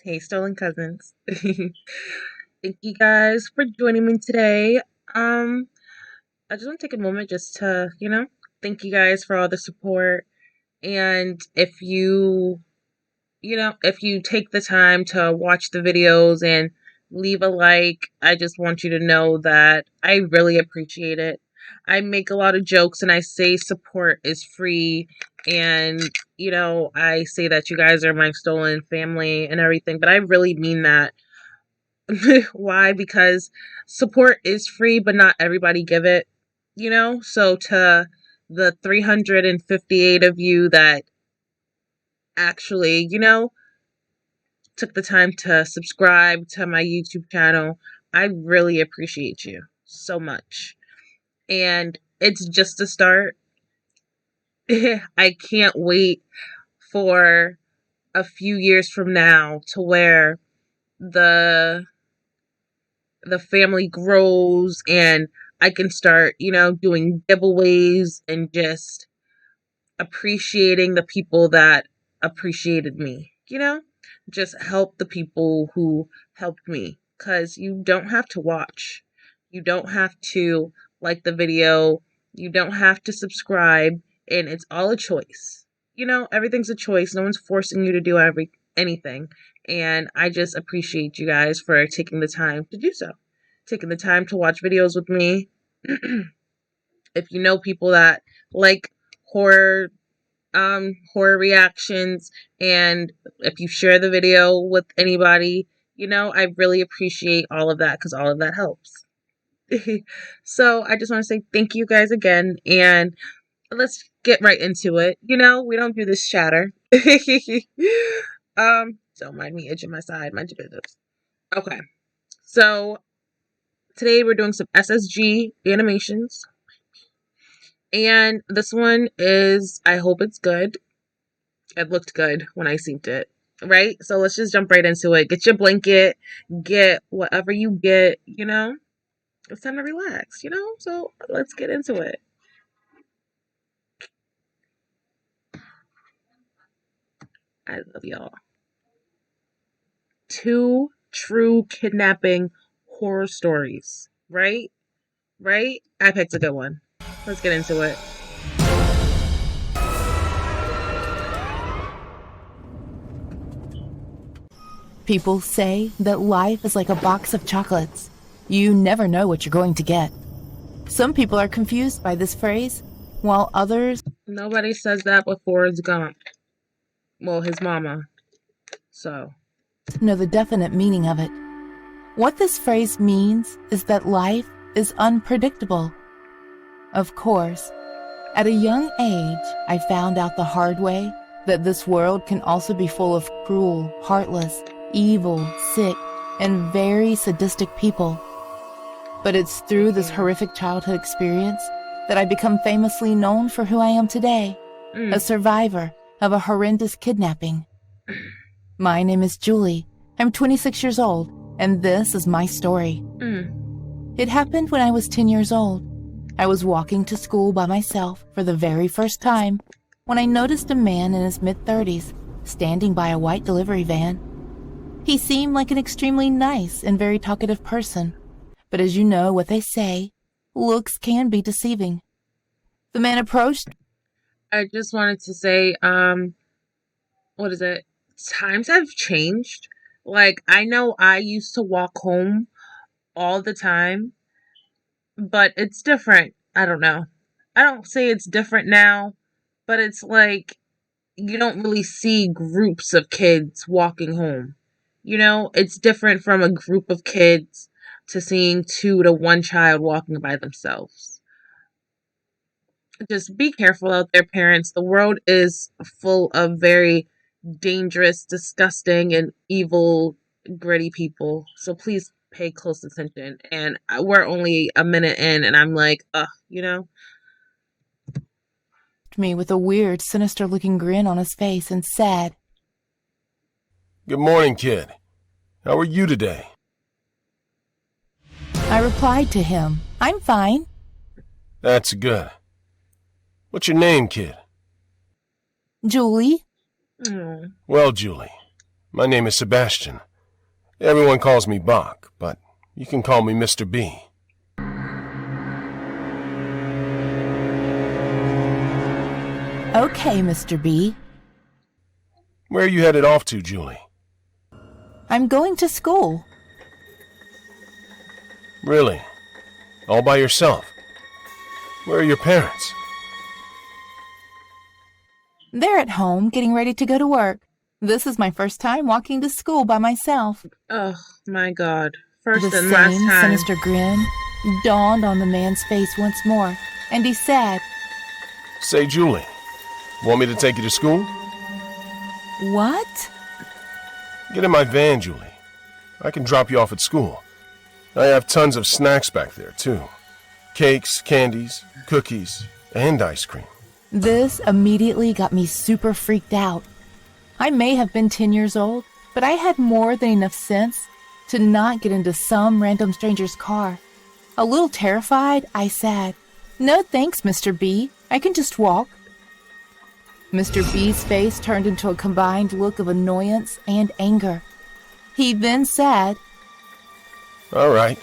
Hey, Stolen Cousins. Thank you guys for joining me today. Um, I just want to take a moment just to, thank you guys for all the support. And if you take the time to watch the videos and leave a like, I just want you to know that I really appreciate it. I make a lot of jokes and I say support is free, and I say that you guys are my stolen family and everything, but I really mean that. Why? Because support is free, but not everybody give it, So to the 358 of you that actually, took the time to subscribe to my YouTube channel, I really appreciate you so much. And it's just a start. I can't wait for a few years from now to where the the family grows and I can start, doing giveaways and just appreciating the people that appreciated me, just help the people who helped me, because you don't have to watch. You don't have to like the video. You don't have to subscribe, and it's all a choice. Everything's a choice. No one's forcing you to do anything. And I just appreciate you guys for taking the time to do so. Taking the time to watch videos with me. If you know people that like horror horror reactions, and if you share the video with anybody, I really appreciate all of that, because all of that helps. So I just want to say thank you guys again, and let's get right into it. We don't do this chatter. Don't mind me itching my side, mind your business. Okay, so today we're doing some SSG animations, and this one is, I hope it's good. It looked good when I synced it, right? So let's just jump right into it. Get your blanket, get whatever you get, It's time to relax, So let's get into it. I love y'all. 2 true kidnapping horror stories, right? Right? I picked a good one. Let's get into it. People say that life is like a box of chocolates. You never know what you're going to get. Some people are confused by this phrase, while others... Nobody says that but Forrest Gump. Well, his mama. So. know the definite meaning of it. What this phrase means is that life is unpredictable. Of course, at a young age, I found out the hard way that this world can also be full of cruel, heartless, evil, sick, and very sadistic people. But it's through this horrific childhood experience that I become famously known for who I am today, a survivor of a horrendous kidnapping. My name is Julie. I'm 26 years old, and this is my story. It happened when I was 10 years old. I was walking to school by myself for the very first time when I noticed a man in his mid-30s standing by a white delivery van. He seemed like an extremely nice and very talkative person, but as you know what they say, looks can be deceiving. The man approached. I just wanted to say, what is it? Times have changed. Like, I know I used to walk home all the time, but it's different. I don't know. I don't say it's different now, but it's like you don't really see groups of kids walking home. It's different from a group of kids to seeing 2 to 1 child walking by themselves. Just be careful out there, parents. The world is full of very dangerous, disgusting, and evil, gritty people. So please pay close attention. And we're only a minute in, and I'm like, Me with a weird, sinister-looking grin on his face and said, "Good morning, kid. How are you today?" I replied to him, "I'm fine." "That's good. What's your name, kid?" "Julie." Oh. "Well, Julie, My name is Sebastian. Everyone calls me Bach, but you can call me Mr. B. Okay, Mr. B. Where are you headed off to, Julie? I'm going to school. Really? All by yourself? Where are your parents? They're at home, getting ready to go to work. This is my first time walking to school by myself. Oh my God. First The and last same time. sinister grin dawned on the man's face once more, and he said, Say, Julie, want me to take you to school? "What?" Get in my van, Julie. I can drop you off at school. I have tons of snacks back there, too. Cakes, candies, cookies, and ice cream. This immediately got me super freaked out. I may have been 10 years old, but I had more than enough sense to not get into some random stranger's car. A little terrified, I said, "No thanks, Mr. B. I can just walk." Mr. B's face turned into a combined look of annoyance and anger. He then said, All right.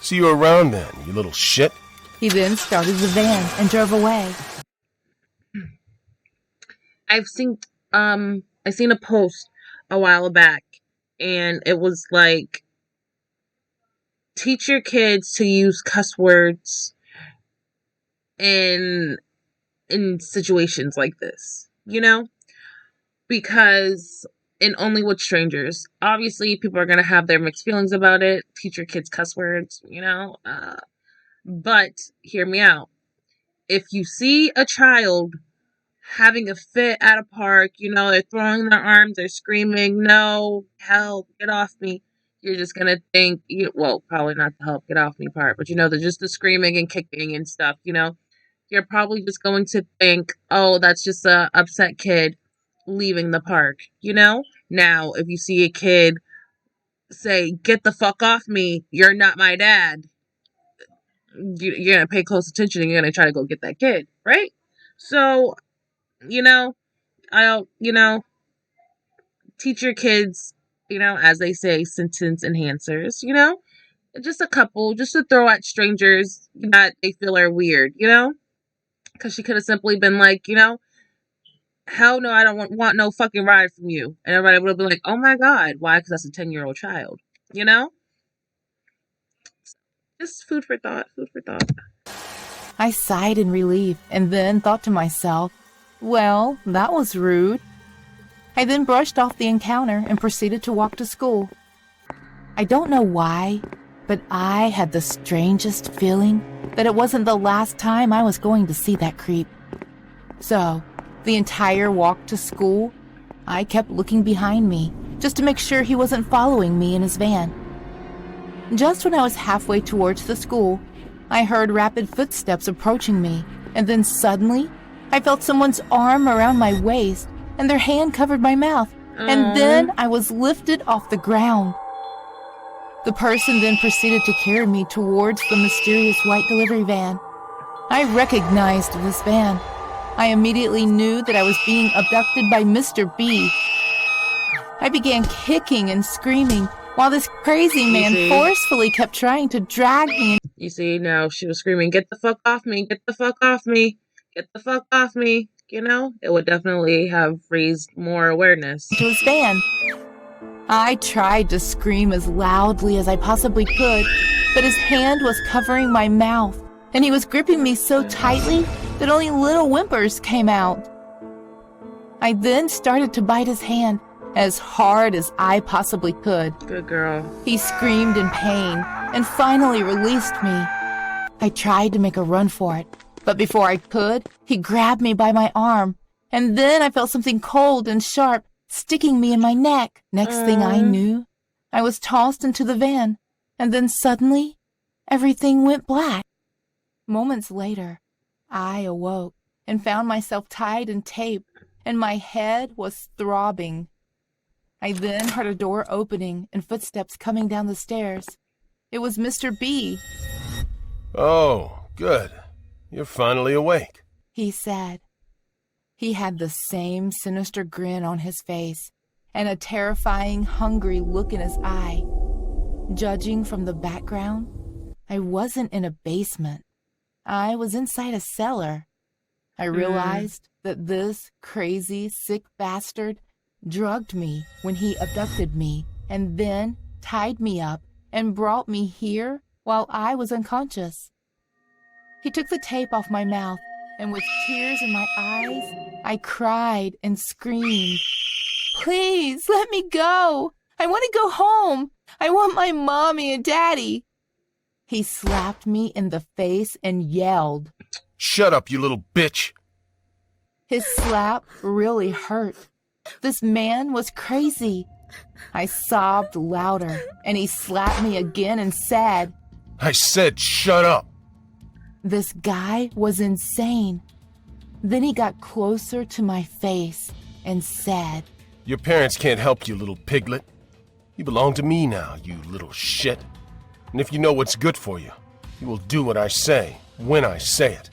See you around then, you little shit. He then started the van and drove away. I seen a post a while back, and it was like, teach your kids to use cuss words in situations like this, because and only with strangers. Obviously, people are gonna have their mixed feelings about it. Teach your kids cuss words, but hear me out. If you see a child having a fit at a park, they're throwing their arms, they're screaming, "No, help, get off me." You're just gonna think, well, probably not the help, get off me part, but they're just the screaming and kicking and stuff, You're probably just going to think, oh, that's just a upset kid leaving the park, Now, if you see a kid say, "Get the fuck off me, you're not my dad," you're gonna pay close attention and you're gonna try to go get that kid, right? So, I'll, teach your kids, as they say, sentence enhancers, just a couple, just to throw at strangers that they feel are weird, because she could have simply been like, hell no, I don't want no fucking ride from you. And everybody would have been like, oh my God, why? Because that's a 10-year-old child, Just food for thought, food for thought. I sighed in relief and then thought to myself, well, that was rude. I then brushed off the encounter and proceeded to walk to school. I don't know why, but I had the strangest feeling that it wasn't the last time I was going to see that creep. So, the entire walk to school, I kept looking behind me just to make sure he wasn't following me in his van. Just when I was halfway towards the school, I heard rapid footsteps approaching me, and then suddenly, I felt someone's arm around my waist, and their hand covered my mouth, and then I was lifted off the ground. The person then proceeded to carry me towards the mysterious white delivery van. I recognized this van. I immediately knew that I was being abducted by Mr. B. I began kicking and screaming, while this crazy man forcefully kept trying to drag me. You see, now she was screaming, "Get the fuck off me, get the fuck off me, get the fuck off me." It would definitely have raised more awareness. To his van. I tried to scream as loudly as I possibly could, but his hand was covering my mouth, and he was gripping me so tightly that only little whimpers came out. I then started to bite his hand as hard as I possibly could. Good girl. He screamed in pain and finally released me. I tried to make a run for it, but before I could, he grabbed me by my arm, and then I felt something cold and sharp sticking me in my neck. Next thing I knew, I was tossed into the van, and then suddenly, everything went black. Moments later, I awoke and found myself tied in tape, and my head was throbbing. I then heard a door opening and footsteps coming down the stairs. It was Mr. B. Oh, good. You're finally awake. He said. He had the same sinister grin on his face, and a terrifying, hungry look in his eye. Judging from the background, I wasn't in a basement. I was inside a cellar. I realized that this crazy, sick bastard drugged me when he abducted me and then tied me up and brought me here while I was unconscious. He took the tape off my mouth, and with tears in my eyes, I cried and screamed, "Please, let me go! I want to go home! I want my mommy and daddy!" He slapped me in the face and yelled. Shut up, you little bitch! His slap really hurt. This man was crazy. I sobbed louder, and he slapped me again and said, I said shut up! This guy was insane. Then he got closer to my face and said, Your parents can't help you, little piglet. You belong to me now, you little shit. And if you know what's good for you, you will do what I say, when I say it.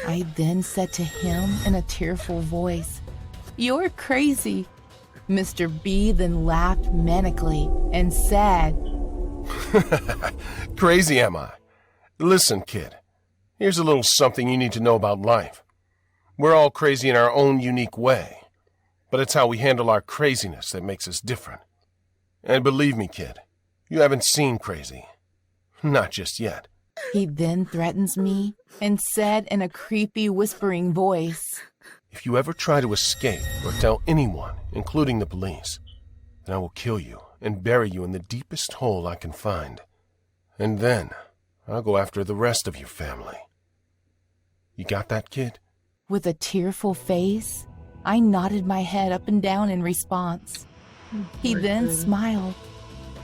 I then said to him in a tearful voice, "You're crazy." Mr. B then laughed manically and said, Crazy am I? Listen, kid. Here's a little something you need to know about life. We're all crazy in our own unique way, but it's how we handle our craziness that makes us different. And believe me, kid, you haven't seen crazy. Not just yet. He then threatens me and said in a creepy whispering voice, If you ever try to escape or tell anyone, including the police, then I will kill you and bury you in the deepest hole I can find. And then I'll go after the rest of your family. You got that, kid? With a tearful face, I nodded my head up and down in response. He then smiled,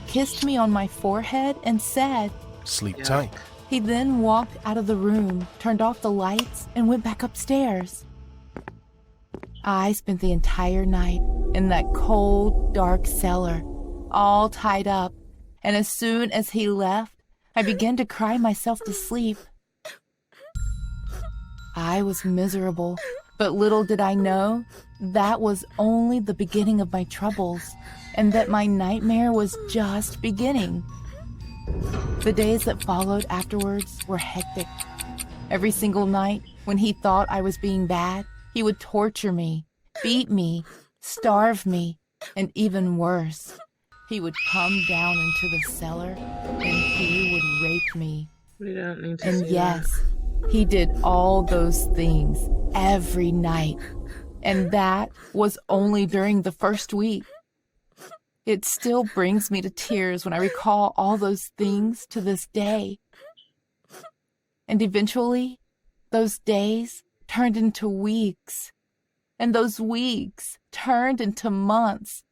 kissed me on my forehead, and said, Sleep tight. He then walked out of the room, turned off the lights, and went back upstairs. I spent the entire night in that cold, dark cellar, all tied up, and as soon as he left, I began to cry myself to sleep. I was miserable, but little did I know that was only the beginning of my troubles, and that my nightmare was just beginning. The days that followed afterwards were hectic. Every single night, when he thought I was being bad, he would torture me, beat me, starve me, and even worse, he would come down into the cellar and he would rape me. We don't need to And see yes, he did all those things every night. And that was only during the first week. It still brings me to tears when I recall all those things to this day. And eventually, those days turned into weeks. And those weeks turned into months.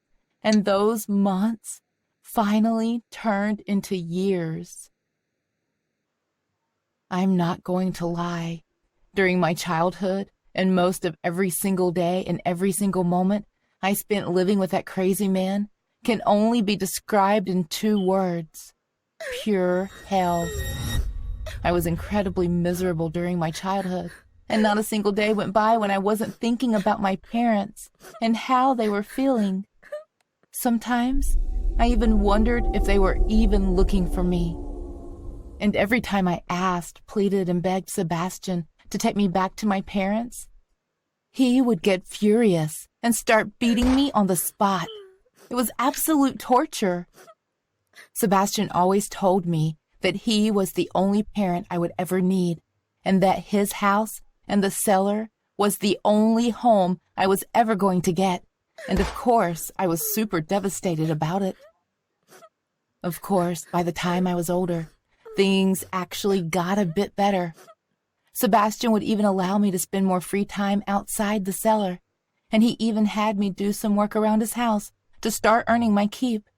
And those months finally turned into years. I'm not going to lie. During my childhood, and most of every single day and every single moment I spent living with that crazy man can only be described in 2 words: pure hell. I was incredibly miserable during my childhood, and not a single day went by when I wasn't thinking about my parents and how they were feeling. Sometimes I even wondered if they were even looking for me. And every time I asked, pleaded, and begged Sebastian to take me back to my parents, he would get furious and start beating me on the spot. It was absolute torture. Sebastian always told me that he was the only parent I would ever need, and that his house and the cellar was the only home I was ever going to get. And of course, I was super devastated about it. Of course, by the time I was older, things actually got a bit better. Sebastian would even allow me to spend more free time outside the cellar, and he even had me do some work around his house to start earning my keep.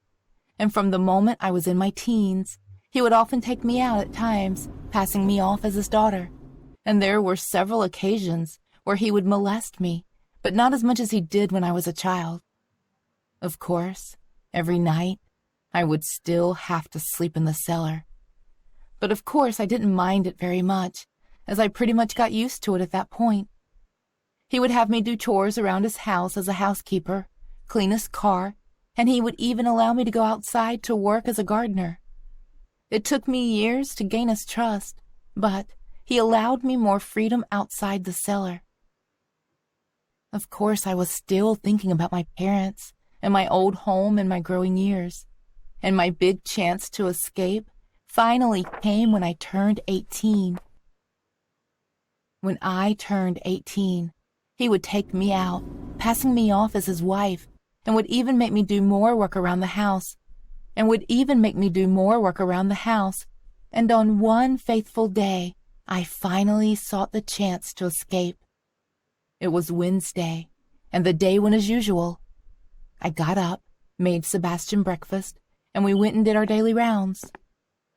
And from the moment I was in my teens, he would often take me out at times, passing me off as his daughter. And there were several occasions where he would molest me, but not as much as he did when I was a child. Of course, every night, I would still have to sleep in the cellar. But of course, I didn't mind it very much, as I pretty much got used to it at that point. He would have me do chores around his house as a housekeeper, clean his car, and he would even allow me to go outside to work as a gardener. It took me years to gain his trust, but he allowed me more freedom outside the cellar. Of course, I was still thinking about my parents and my old home and my growing years, and my big chance to escape finally came when I turned 18. When I turned 18, he would take me out, passing me off as his wife, and would even make me do more work around the house, and on one faithful day, I finally sought the chance to escape. It was Wednesday, and the day went as usual. I got up, made Sebastian breakfast, and we went and did our daily rounds.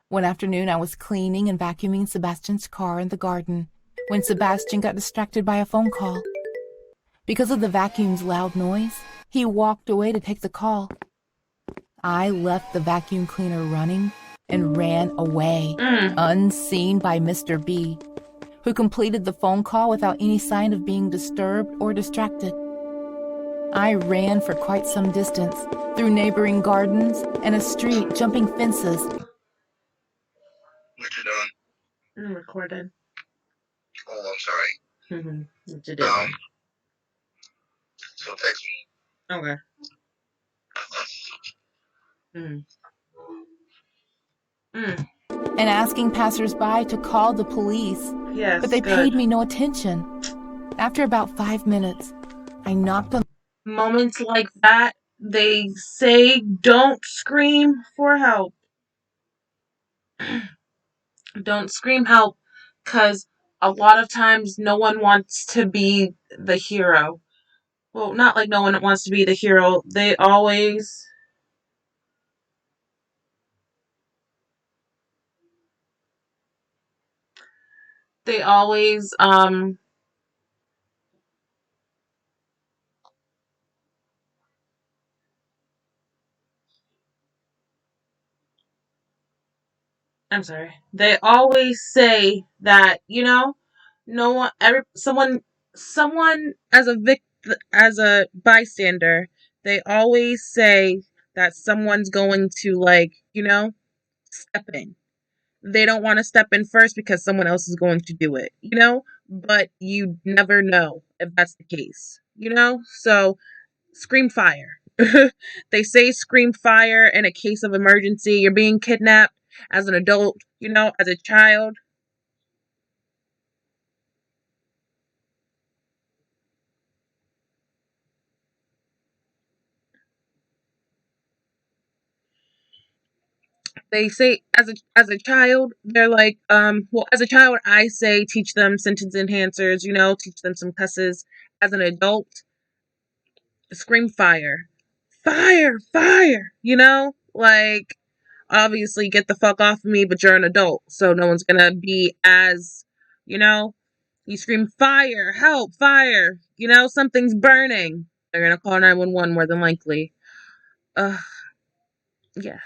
One afternoon, I was cleaning and vacuuming Sebastian's car in the garden when Sebastian got distracted by a phone call. Because of the vacuum's loud noise, he walked away to take the call. I left the vacuum cleaner running and ran away, unseen by Mr. B, who completed the phone call without any sign of being disturbed or distracted. I ran for quite some distance, through neighboring gardens and a street, jumping fences. What you doing? I'm recording. Oh, I'm sorry. What you doing? So text me. Okay. And asking passersby to call the police, Yes, but they good. paid me no attention. After about 5 minutes, I knocked on. Moments like that, they say don't scream for help. Don't scream help, because a lot of times no one wants to be the hero. Well, not like no one wants to be the hero. They always I'm sorry. They always say that, no one, someone as a bystander, they always say that someone's going to step in. They don't want to step in first because someone else is going to do it, but you never know if that's the case, So scream fire. They say scream fire in a case of emergency. You're being kidnapped as an adult, as a child. They say as a child, they're like, as a child, I say teach them sentence enhancers, teach them some cusses. As an adult, scream fire. Fire, fire, obviously get the fuck off of me, but you're an adult, so no one's gonna be as, you scream fire, help, fire, something's burning. They're gonna call 911 more than likely. Yeah.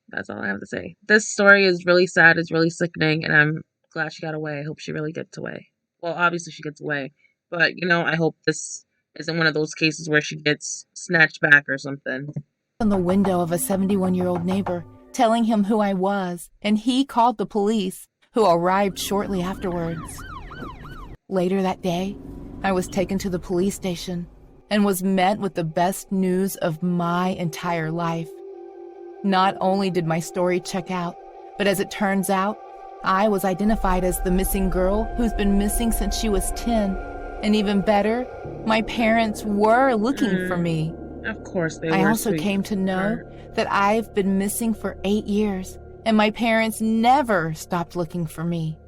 That's all I have to say. This story is really sad, it's really sickening, and I'm glad she got away. I hope she really gets away. Well, obviously she gets away, but, I hope this isn't one of those cases where she gets snatched back or something. On the window of a 71-year-old neighbor, telling him who I was, and he called the police, who arrived shortly afterwards. Later that day, I was taken to the police station and was met with the best news of my entire life. Not only did my story check out, but as it turns out, I was identified as the missing girl who's been missing since she was 10. And even better, my parents were looking for me. Of course they were. I also came to know that I've been missing for 8 years, and my parents never stopped looking for me.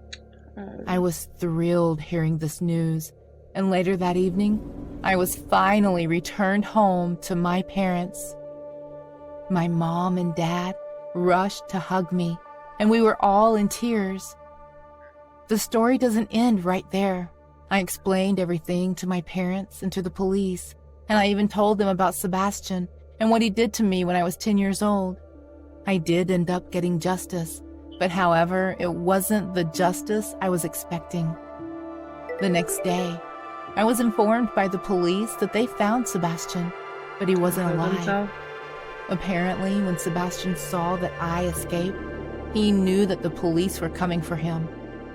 I was thrilled hearing this news, and later that evening, I was finally returned home to my parents. My mom and dad rushed to hug me, and we were all in tears. The story doesn't end right there. I explained everything to my parents and to the police, and I even told them about Sebastian and what he did to me when I was 10 years old. I did end up getting justice, but however, it wasn't the justice I was expecting. The next day, I was informed by the police that they found Sebastian, but he wasn't Killed alive. himself? Apparently, when Sebastian saw that I escaped, he knew that the police were coming for him,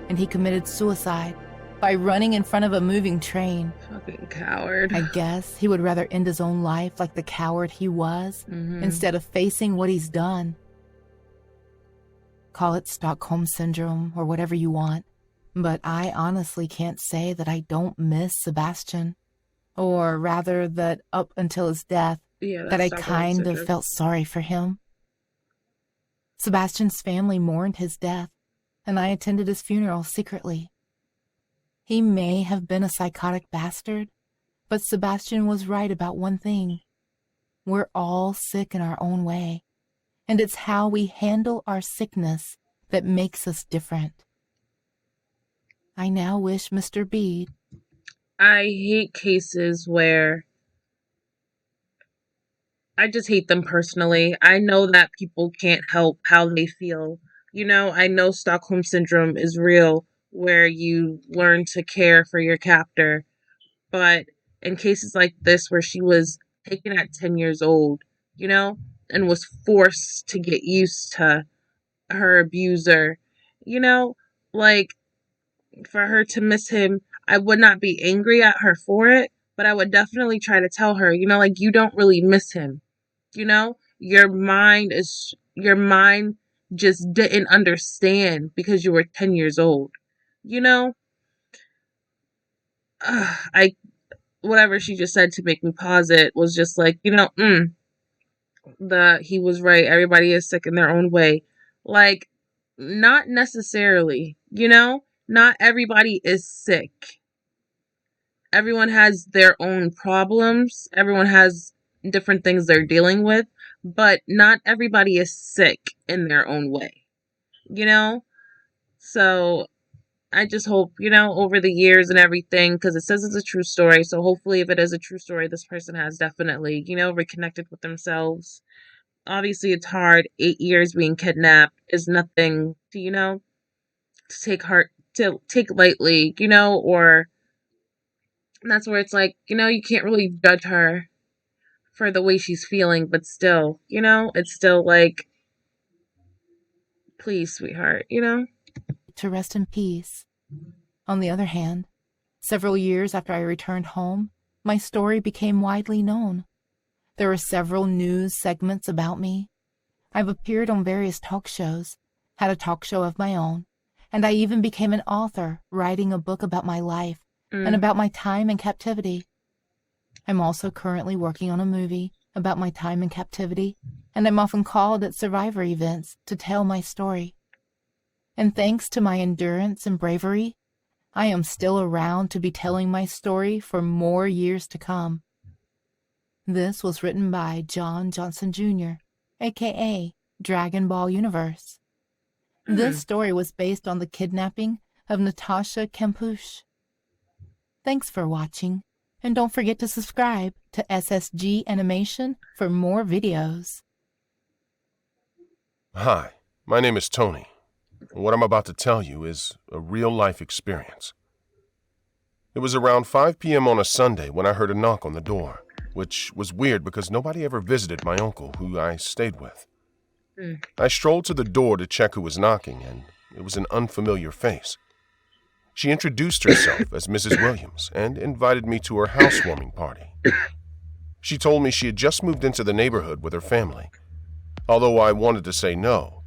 and he committed suicide by running in front of a moving train. Fucking coward. I guess he would rather end his own life like the coward he was, instead of facing what he's done. Call it Stockholm Syndrome or whatever you want, but I honestly can't say that I don't miss Sebastian. Or rather, that up until his death, Yeah, that I Stockholm kind of Syndrome. felt sorry for him. Sebastian's family mourned his death, and I attended his funeral secretly. He may have been a psychotic bastard, but Sebastian was right about one thing. We're all sick in our own way, and it's how we handle our sickness that makes us different. I now wish Mr. Bede. I hate cases where I just hate them personally. I know that people can't help how they feel. I know Stockholm Syndrome is real, where you learn to care for your captor. But in cases like this, where she was taken at 10 years old, and was forced to get used to her abuser, like, for her to miss him, I would not be angry at her for it, but I would definitely try to tell her, like, you don't really miss him. Your mind just didn't understand because you were 10 years old. I whatever she just said to make me pause it was just like, he was right. Everybody is sick in their own way. Like, not necessarily, not everybody is sick. Everyone has their own problems. Everyone has different things they're dealing with, but not everybody is sick in their own way, So I just hope, over the years and everything, because it says it's a true story. So hopefully, if it is a true story, this person has definitely, reconnected with themselves. Obviously, it's hard. 8 years being kidnapped is nothing to, to take lightly, or that's where it's like, you can't really judge her for the way she's feeling, but still, it's still like, please, sweetheart, To rest in peace. On the other hand, several years after I returned home, my story became widely known. There were several news segments about me. I've appeared on various talk shows, had a talk show of my own, and I even became an author, writing a book about my life and about my time in captivity. I'm also currently working on a movie about my time in captivity, and I'm often called at survivor events to tell my story. And thanks to my endurance and bravery, I am still around to be telling my story for more years to come. This was written by John Johnson Jr., aka Dragon Ball Universe. This story was based on the kidnapping of Natasha Kampusch. Thanks for watching, and don't forget to subscribe to SSG Animation for more videos. Hi, my name is Tony. What I'm about to tell you is a real-life experience. It was around 5 p.m. on a Sunday when I heard a knock on the door, which was weird because nobody ever visited my uncle, who I stayed with. I strolled to the door to check who was knocking, and it was an unfamiliar face. She introduced herself as Mrs. Williams and invited me to her housewarming party. She told me she had just moved into the neighborhood with her family. Although I wanted to say no,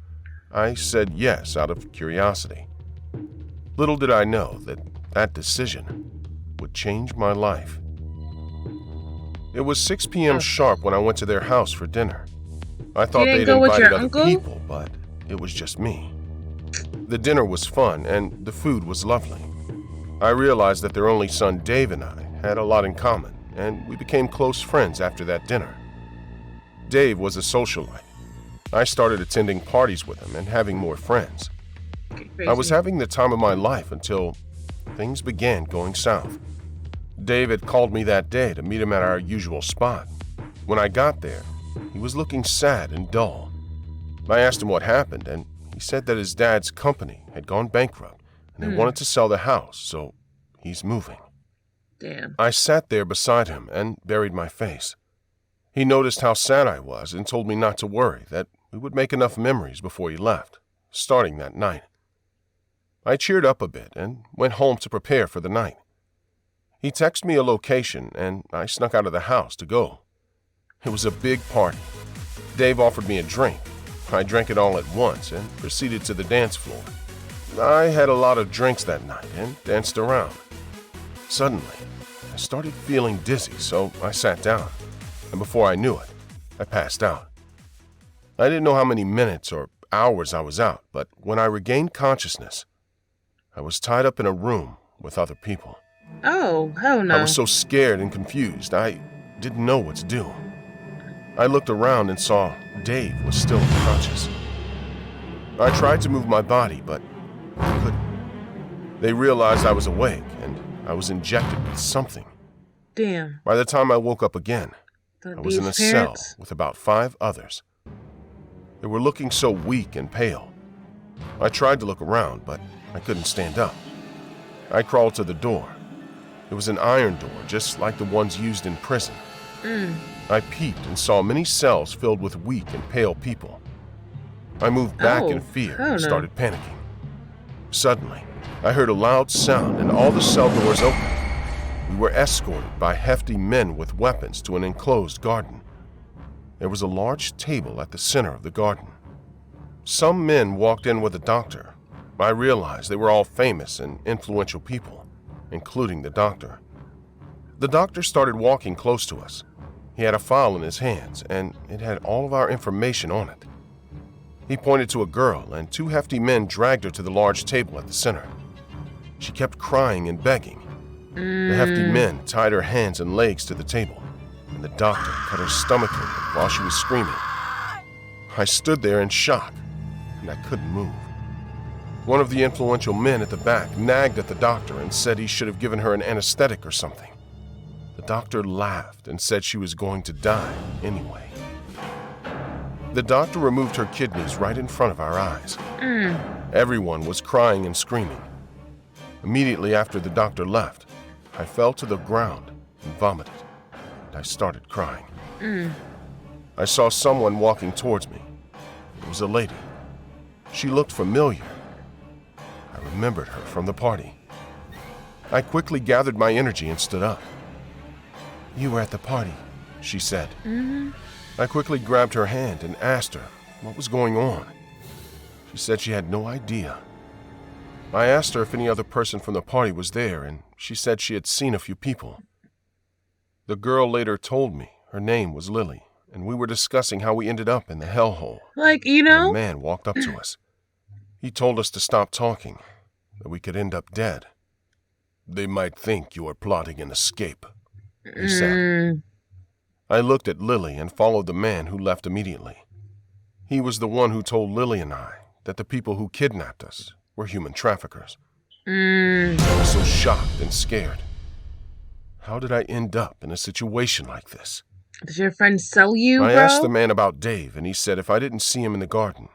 I said yes out of curiosity. Little did I know that that decision would change my life. It was 6 p.m. sharp when I went to their house for dinner. I thought didn't they'd go with invited your other uncle? people, but it was just me. The dinner was fun and the food was lovely. I realized that their only son, Dave, and I had a lot in common, and we became close friends after that dinner. Dave was a socialite. I started attending parties with him and having more friends. I was having the time of my life until things began going south. Dave had called me that day to meet him at our usual spot. When I got there, he was looking sad and dull. I asked him what happened, and he said that his dad's company had gone bankrupt and they wanted to sell the house, so he's moving. Damn. I sat there beside him and buried my face. He noticed how sad I was and told me not to worry, that we would make enough memories before he left, starting that night. I cheered up a bit and went home to prepare for the night. He texted me a location, and I snuck out of the house to go. It was a big party. Dave offered me a drink. I drank it all at once and proceeded to the dance floor. I had a lot of drinks that night and danced around. Suddenly, I started feeling dizzy, so I sat down, and before I knew it, I passed out. I didn't know how many minutes or hours I was out, but when I regained consciousness, I was tied up in a room with other people. Oh, hell no. I was so scared and confused, I didn't know what to do. I looked around and saw Dave was still unconscious. I tried to move my body, but I couldn't. They realized I was awake, and I was injected with something. Damn. By the time I woke up again, I was in a cell parents? with about 5 others. They were looking so weak and pale. I tried to look around, but I couldn't stand up. I crawled to the door. It was an iron door, just like the ones used in prison. I peeped and saw many cells filled with weak and pale people. I moved back in fear and started panicking. Suddenly, I heard a loud sound and all the cell doors opened. We were escorted by hefty men with weapons to an enclosed garden. There was a large table at the center of the garden. Some men walked in with a doctor. I realized they were all famous and influential people, including the doctor. The doctor started walking close to us. He had a file in his hands, and it had all of our information on it. He pointed to a girl, and 2 hefty men dragged her to the large table at the center. She kept crying and begging. The hefty men tied her hands and legs to the table, and the doctor cut her stomach open while she was screaming. I stood there in shock, and I couldn't move. One of the influential men at the back nagged at the doctor and said he should have given her an anesthetic or something. The doctor laughed and said she was going to die anyway. The doctor removed her kidneys right in front of our eyes. Everyone was crying and screaming. Immediately after the doctor left, I fell to the ground and vomited, and I started crying. I saw someone walking towards me. It was a lady. She looked familiar. I remembered her from the party. I quickly gathered my energy and stood up. "You were at the party," she said. I quickly grabbed her hand and asked her what was going on. She said she had no idea. I asked her if any other person from the party was there, and she said she had seen a few people. The girl later told me her name was Lily, and we were discussing how we ended up in the hellhole. Like, A man walked up to us. He told us to stop talking, that we could end up dead. "They might think you are plotting an escape," he said. I looked at Lily and followed the man who left immediately. He was the one who told Lily and I that the people who kidnapped us were human traffickers. I was so shocked and scared. How did I end up in a situation like this? Did your friend sell you, I bro? asked the man about Dave, and he said if I didn't see him in the garden,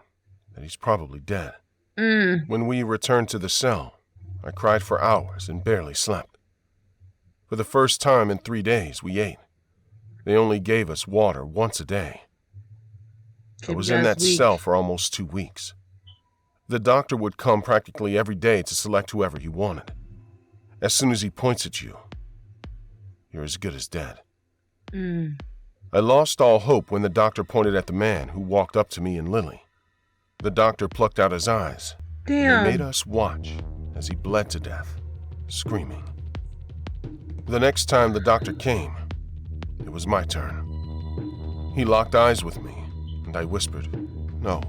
that he's probably dead. When we returned to the cell, I cried for hours and barely slept. For the first time in 3 days, we ate. They only gave us water once a day. I was in that cell for almost 2 weeks. The doctor would come practically every day to select whoever he wanted. As soon as he points at you, you're as good as dead. I lost all hope when the doctor pointed at the man who walked up to me and Lily. The doctor plucked out his eyes. Damn. And he made us watch as he bled to death, screaming. The next time the doctor came, it was my turn. He locked eyes with me, and I whispered, "No."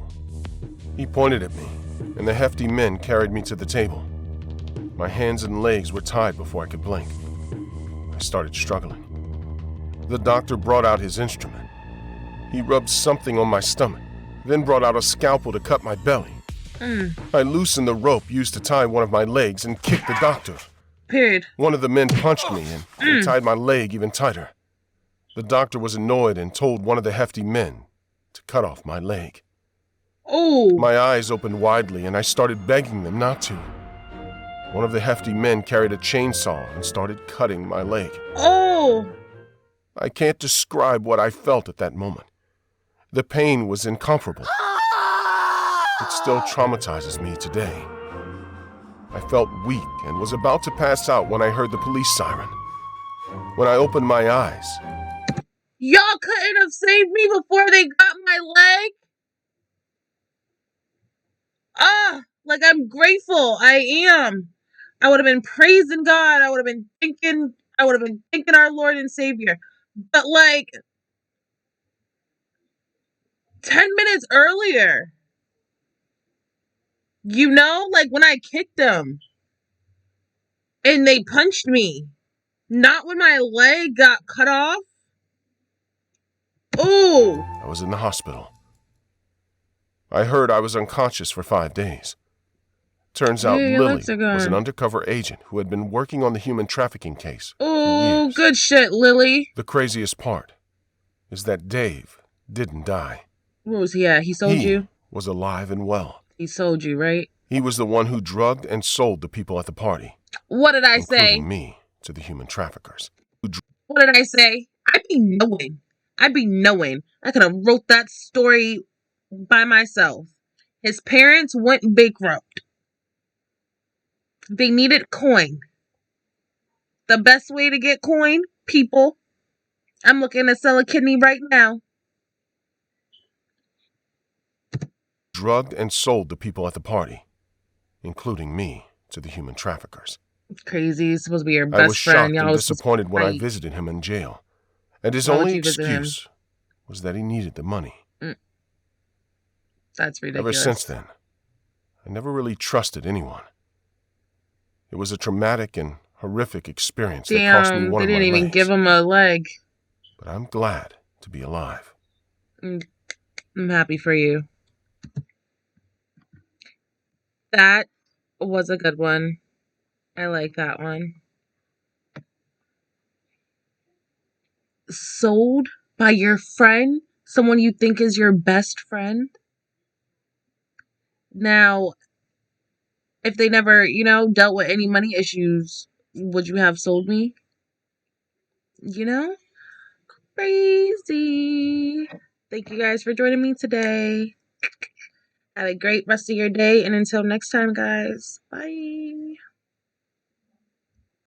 He pointed at me, and the hefty men carried me to the table. My hands and legs were tied before I could blink. I started struggling. The doctor brought out his instrument. He rubbed something on my stomach, then brought out a scalpel to cut my belly. I loosened the rope used to tie one of my legs and kicked the doctor. Period. One of the men punched me and tied my leg even tighter. The doctor was annoyed and told one of the hefty men to cut off my leg. Oh. My eyes opened widely and I started begging them not to. One of the hefty men carried a chainsaw and started cutting my leg. Oh. I can't describe what I felt at that moment. The pain was incomparable. It still traumatizes me today. I felt weak and was about to pass out when I heard the police siren. When I opened my eyes, Y'all couldn't have saved me before they got my leg? Like I'm grateful. I am. I would have been praising God. I would have been thanking our Lord and Savior. But like 10 minutes earlier, like when I kicked them and they punched me, not when my leg got cut off. Ooh. I was in the hospital. I heard I was unconscious for 5 days. Turns out Yeah, Lily legs are was an gone. undercover agent who had been working on the human trafficking case for Ooh, years. good shit, Lily. The craziest part is that Dave didn't die. What was he at? He sold He you? was alive and well. He sold you, right? He was the one who drugged and sold the people at the party, What did I say? including me, to the human traffickers. What did I say? I be knowing. I could have wrote that story by myself. His parents went bankrupt. They needed coin. The best way to get coin, people. I'm looking to sell a kidney right now. Drugged and sold the people at the party, including me, to the human traffickers. Crazy. He's supposed to be your I was best friend. shocked Y'all and was supposed to disappointed when I fight. visited him in jail, and his Why would only you visit him? excuse was that he needed the money. That's Ever ridiculous. since then, I never really trusted anyone. It was a traumatic and horrific experience that cost me Damn, one they of my didn't even legs. give him a leg. But I'm glad to be alive. I'm happy for you. That was a good one. I like that one. Sold by your friend? Someone you think is your best friend? Now, if they never, dealt with any money issues, would you have sold me? Crazy. Thank you guys for joining me today. Have a great rest of your day, and until next time, guys, bye.